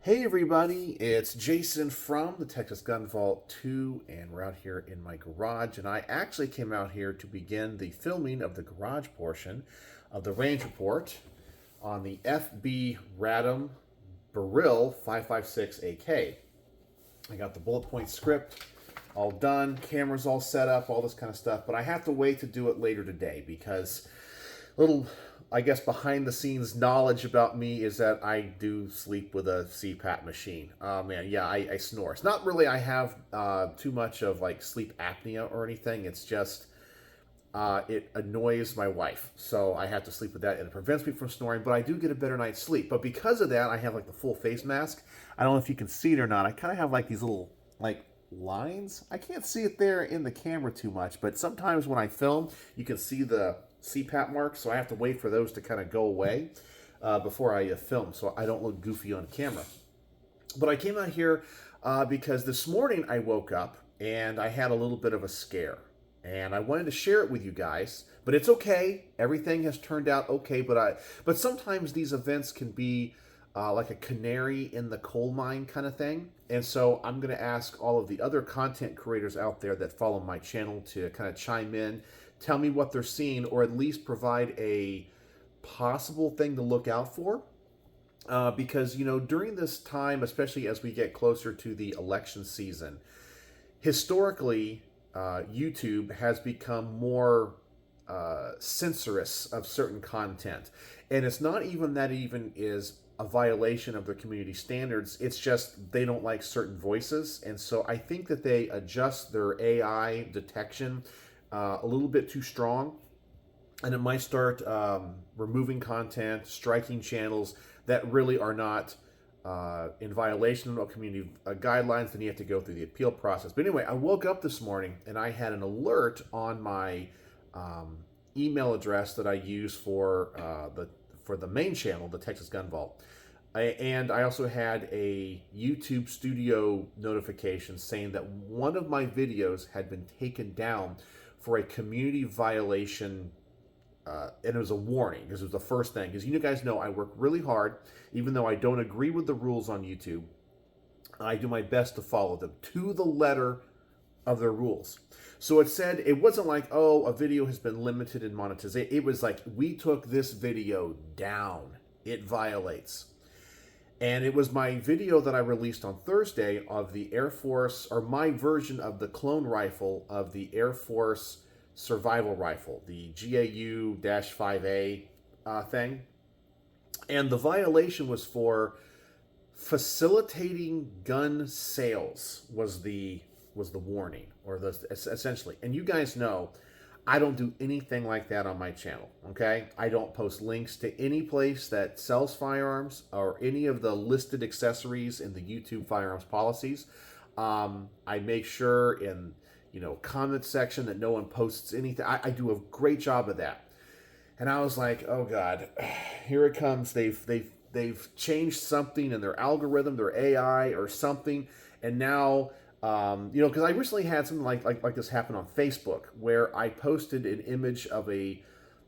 Hey everybody, it's Jason from the Texas Gun Vault 2, and we're out here in my garage, and I actually came out here to begin the filming of the garage portion of the range report on the FB Radom Beryl 556 AK. I got the bullet point script all done, cameras all set up, all this kind of stuff, but I have to wait to do it later today because little, I guess, behind the scenes knowledge about me is that I do sleep with a CPAP machine. Oh man, yeah, I snore. It's not really I have too much of like sleep apnea or anything. It's just it annoys my wife, so I have to sleep with that, and it prevents me from snoring. But I do get a better night's sleep. But because of that, I have like the full face mask. I don't know if you can see it or not. I kind of have like these little like lines. I can't see it there in the camera too much, but sometimes when I film, you can see the CPAP marks, so I have to wait for those to kind of go away before I film, so I don't look goofy on camera. But I came out here because this morning I woke up and I had a little bit of a scare, and I wanted to share it with you guys. But it's okay; everything has turned out okay. But sometimes these events can be like a canary in the coal mine kind of thing. And so I'm going to ask all of the other content creators out there that follow my channel to kind of chime in, tell me what they're seeing, or at least provide a possible thing to look out for. Because, you know, during this time, especially as we get closer to the election season, historically, YouTube has become more censorious of certain content. And it's not even that even is a violation of their community standards. It's just they don't like certain voices. And so I think that they adjust their AI detection a little bit too strong. And it might start removing content, striking channels that really are not in violation of community guidelines. Then you have to go through the appeal process. But anyway, I woke up this morning and I had an alert on my email address that I use for the main channel, the Texas Gun Vault. And I also had a YouTube studio notification saying that one of my videos had been taken down for a community violation, and it was a warning. This was the first thing, because you guys know I work really hard, even though I don't agree with the rules on YouTube. I do my best to follow them to the letter of their rules. So it said, it wasn't like, oh, a video has been limited in monetization. It was like, we took this video down. It violates. And it was my video that I released on Thursday of the Air Force, or my version of the clone rifle of the Air Force survival rifle, the GAU-5A thing. And the violation was for facilitating gun sales was the warning, or essentially. And you guys know I don't do anything like that on my channel, okay? I don't post links to any place that sells firearms or any of the listed accessories in the YouTube firearms policies. I make sure in, comment section that no one posts anything. I do a great job of that. And I was like, oh God, here it comes. They've changed something in their algorithm, their AI or something, and now because I recently had something like this happen on Facebook, where I posted an image of a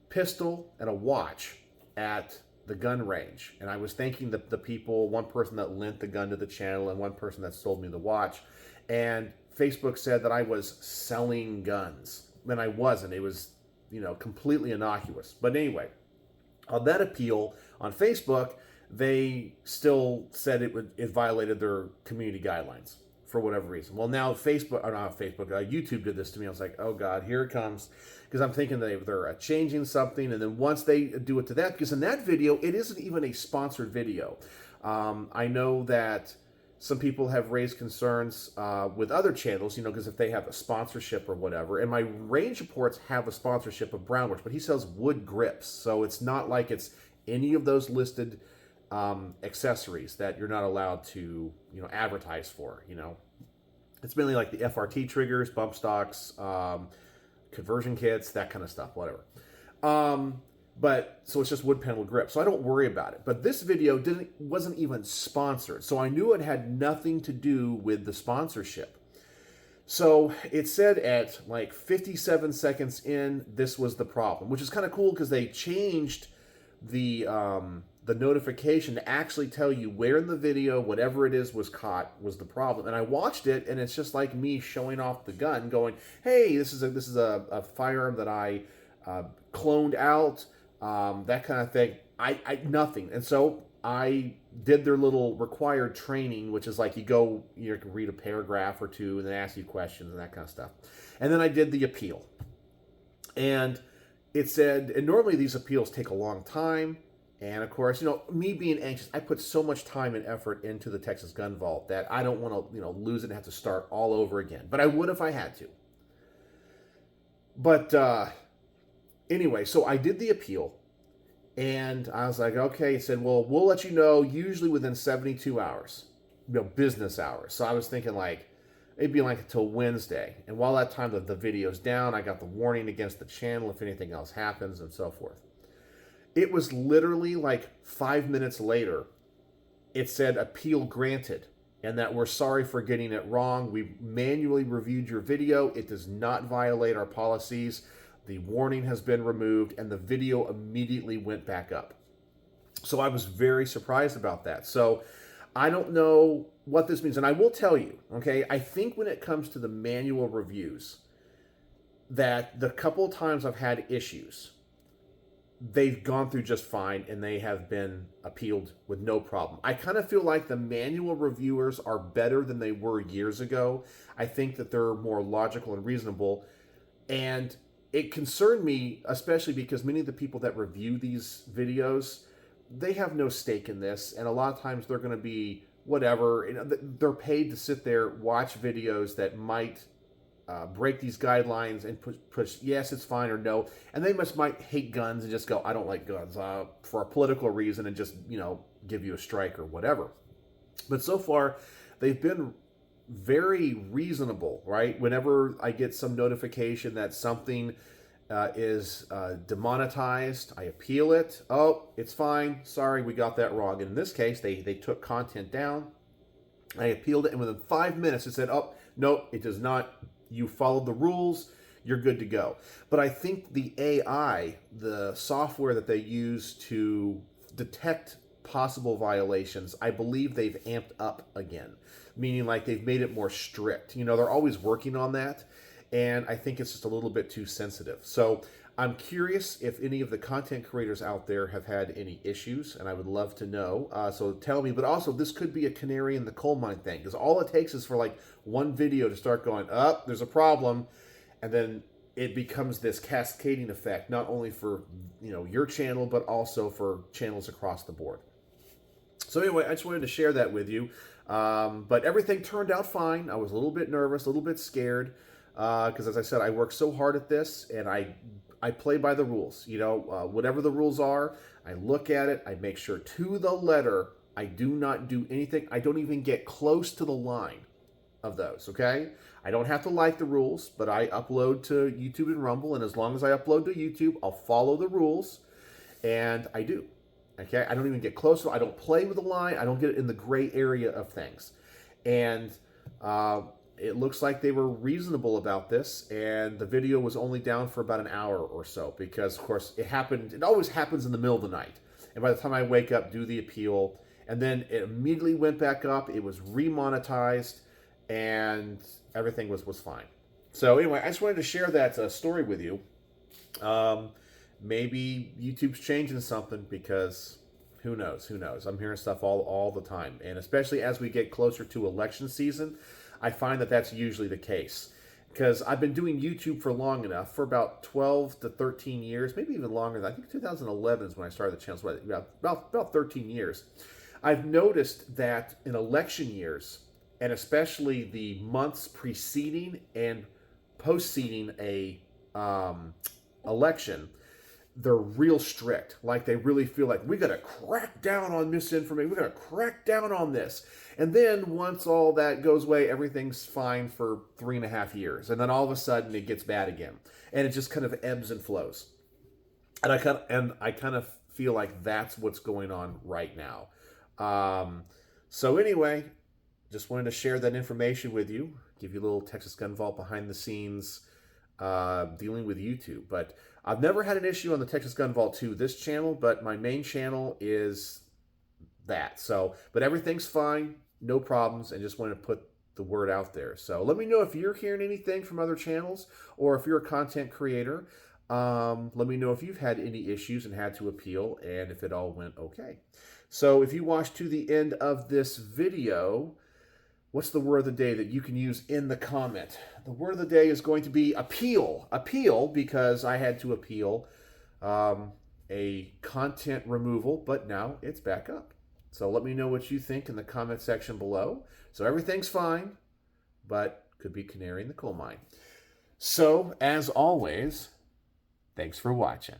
pistol and a watch at the gun range, and I was thanking the people, one person that lent the gun to the channel and one person that sold me the watch, and Facebook said that I was selling guns, and I wasn't. It was completely innocuous. But anyway, on that appeal on Facebook, they still said it violated their community guidelines for whatever reason. Well, now YouTube did this to me. I was like, oh God, here it comes. Because I'm thinking they're changing something. And then once they do it to that, because in that video, it isn't even a sponsored video. I know that some people have raised concerns with other channels, because if they have a sponsorship or whatever. And my range reports have a sponsorship of Brownworks, but he sells wood grips. So it's not like it's any of those listed accessories that you're not allowed to, advertise for. It's mainly like the FRT triggers, bump stocks, conversion kits, that kind of stuff, whatever. But so it's just wood panel grip, so I don't worry about it. But this video wasn't even sponsored, so I knew it had nothing to do with the sponsorship. So it said at like 57 seconds in, this was the problem, which is kind of cool because they changed the the notification to actually tell you where in the video whatever it is was caught was the problem. And I watched it, and it's just like me showing off the gun, going, "Hey, this is a firearm that I cloned out, that kind of thing." I nothing, and so I did their little required training, which is like you can read a paragraph or two and then ask you questions and that kind of stuff. And then I did the appeal, and it said, and normally these appeals take a long time. And of course, me being anxious, I put so much time and effort into the Texas Gun Vault that I don't want to, lose it and have to start all over again. But I would if I had to. But anyway, so I did the appeal, and I was like, okay. It said, well, we'll let you know usually within 72 hours, business hours. So I was thinking like, it'd be like until Wednesday. And while that time the video's down, I got the warning against the channel if anything else happens and so forth. It was literally like 5 minutes later, it said appeal granted, and that we're sorry for getting it wrong. We manually reviewed your video. It does not violate our policies. The warning has been removed, and the video immediately went back up. So I was very surprised about that. So I don't know what this means. And I will tell you, okay, I think when it comes to the manual reviews, that the couple of times I've had issues, they've gone through just fine, and they have been appealed with no problem. I kind of feel like the manual reviewers are better than they were years ago. I think that they're more logical and reasonable. And it concerned me, especially because many of the people that review these videos, they have no stake in this. And a lot of times they're going to be whatever. They're paid to sit there, watch videos that might break these guidelines and push yes, it's fine, or no. And they might hate guns and just go, I don't like guns for a political reason, and just, give you a strike or whatever. But so far, they've been very reasonable, right? Whenever I get some notification that something is demonetized, I appeal it. Oh, it's fine. Sorry, we got that wrong. And in this case, they took content down. I appealed it, and within 5 minutes, it said, oh, no, it does not. You followed the rules, you're good to go. But I think the AI, the software that they use to detect possible violations, I believe they've amped up again, meaning like they've made it more strict. They're always working on that, and I think it's just a little bit too sensitive. So I'm curious if any of the content creators out there have had any issues, and I would love to know. So tell me, but also this could be a canary in the coal mine thing, because all it takes is for like one video to start going, up, there's a problem, and then it becomes this cascading effect, not only for your channel, but also for channels across the board. So anyway, I just wanted to share that with you. But everything turned out fine. I was a little bit nervous, a little bit scared, because as I said, I work so hard at this, and I play by the rules. Whatever the rules are, I look at it, I make sure to the letter, I do not do anything. I don't even get close to the line of those, okay? I don't have to like the rules, but I upload to YouTube and Rumble, and as long as I upload to YouTube, I'll follow the rules, and I do, okay? I don't even get close to it. I don't play with the line. I don't get in the gray area of things. And it looks like they were reasonable about this, and the video was only down for about an hour or so because, of course, it always happens in the middle of the night. And by the time I wake up, do the appeal, and then it immediately went back up. It was remonetized, and everything was fine. So anyway, I just wanted to share that story with you. Maybe YouTube's changing something, because who knows? I'm hearing stuff all the time, and especially as we get closer to election season, I find that that's usually the case, because I've been doing YouTube for long enough, for about 12 to 13 years, maybe even longer. I think 2011 is when I started the channel, so about 13 years. I've noticed that in election years, and especially the months preceding and post-seeding a election, they're real strict. Like, they really feel like, we got to crack down on misinformation. We got to crack down on this. And then once all that goes away, everything's fine for 3.5 years. And then all of a sudden it gets bad again. And it just kind of ebbs and flows. And I kind of feel like that's what's going on right now. So anyway, just wanted to share that information with you. Give you a little Texas Gun Vault behind the scenes dealing with YouTube. But I've never had an issue on the Texas Gun Vault 2 this channel, but my main channel is that. So, but everything's fine, no problems, and just wanted to put the word out there. So let me know if you're hearing anything from other channels, or if you're a content creator. Let me know if you've had any issues and had to appeal, and if it all went okay. So if you watched to the end of this video, what's the word of the day that you can use in the comment? The word of the day is going to be appeal. Appeal, because I had to appeal a content removal, but now it's back up. So let me know what you think in the comment section below. So everything's fine, but could be canary in the coal mine. So, as always, thanks for watching.